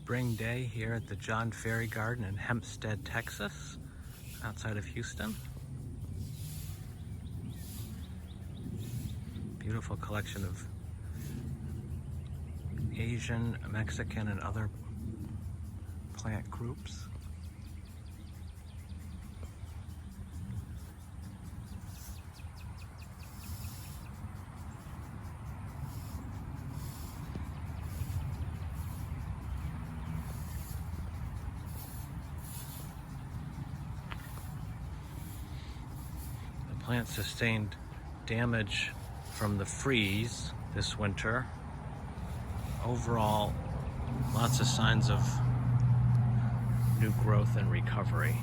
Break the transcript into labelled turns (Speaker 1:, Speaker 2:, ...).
Speaker 1: spring day here at the John Ferry Garden in Hempstead, Texas, outside of Houston. Beautiful collection of Asian, Mexican, and other plant groups. The plant sustained damage from the freeze this winter. Overall, lots of signs of new growth and recovery.